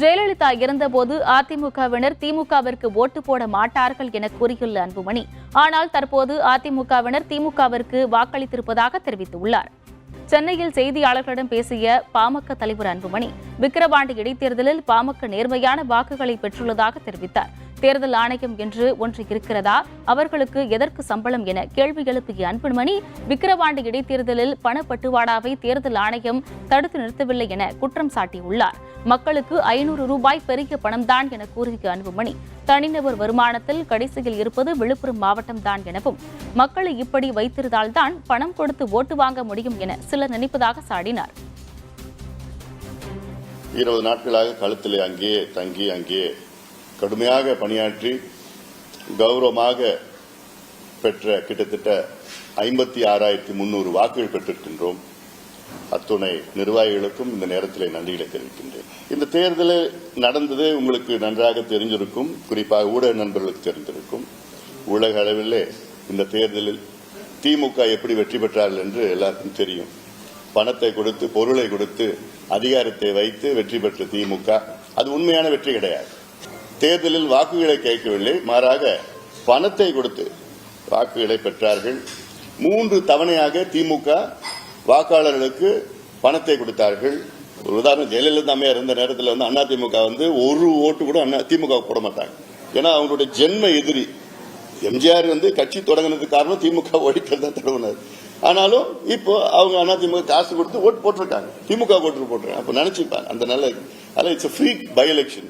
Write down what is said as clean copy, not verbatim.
ஜெயலலிதா இருந்தபோது அதிமுகவினர் திமுகவிற்கு ஓட்டு போட மாட்டார்கள் என கூறியுள்ள அன்புமணி, ஆனால் தற்போது அதிமுகவினர் திமுகவிற்கு வாக்களித்திருப்பதாக தெரிவித்துள்ளார். சென்னையில் செய்தியாளர்களிடம் பேசிய பாமக தலைவர் அன்புமணி, விக்கிரவாண்டி இடைத்தேர்தலில் பாமக நேர்மையான வாக்குகளை பெற்றுள்ளதாக தெரிவித்தார். தேர்தல் ஆணையம் என்று ஒன்று இருக்கிறதா? அவர்களுக்கு எதற்கு சம்பளம் என கேள்வி எழுப்பிய அன்புமணி, விக்கிரவாண்டி இடைத்தேர்தலில் பணப்பட்டுவாடாவை தேர்தல் ஆணையம் தடுத்து நிறுத்தவில்லை என குற்றம் சாட்டியுள்ளார். மக்களுக்கு 500 ரூபாய் பெரிய பணம்தான் என கூறிய அன்புமணி, தனிநபர் வருமானத்தில் கடைசியில் இருப்பது விழுப்புரம் மாவட்டம்தான் எனவும், மக்களை இப்படி வைத்திருந்தால்தான் பணம் கொடுத்து ஓட்டு வாங்க முடியும் என சிலர் நினைப்பதாக சாடினார். 20 நாட்களாக களத்திலே அங்கேயே தங்கி அங்கேயே கடுமையாக பணியாற்றி கௌரவமாக பெற்ற கிட்டத்தட்ட 56,300 வாக்குகள் பெற்றிருக்கின்றோம். அத்துணை நிர்வாகிகளுக்கும் இந்த நேரத்தில் நன்றிகளை தெரிவிக்கின்றேன். இந்த தேர்தல் நடந்தது உங்களுக்கு நன்றாக தெரிஞ்சிருக்கும், குறிப்பாக ஊடக நண்பர்களுக்கு தெரிந்திருக்கும். உலக அளவிலே இந்த தேர்தலில் திமுக எப்படி வெற்றி பெற்றார்கள் என்று எல்லாருக்கும் தெரியும். பணத்தை கொடுத்து, பொருளை கொடுத்து, அதிகாரத்தை வைத்து வெற்றி பெற்ற திமுக அது உண்மையான வெற்றி கிடையாது. தேர்தலில் வாக்குகளை கேட்கவில்லை, மாறாக பணத்தை கொடுத்து வாக்குகளை பெற்றார்கள். 3 தவணையாக திமுக வாக்காளர்களுக்கு பணத்தை கொடுத்தார்கள். ஒரு உதாரணம், ஜெயலலிதா அம்மையார் இருந்த நேரத்தில் அதிமுக ஒரு ஓட்டு கூட திமுக போட மாட்டாங்க. ஏன்னா அவங்களுடைய ஜென்ம எதிரி. எம்ஜிஆர் கட்சி தொடங்கினதுக்கு காரணம் திமுக ஒழிக்கிறது தான் தொடங்கினார். ஆனாலும் இப்போ அவங்க அதிமுக காசு கொடுத்து ஓட்டு போட்டிருக்காங்க, திமுக ஓட்டு போட்டிருக்காங்க. அப்ப நினைச்சுப்பாங்க அந்த நல்ல இட்ஸ் ஃப்ரீ பை எலெக்ஷன்.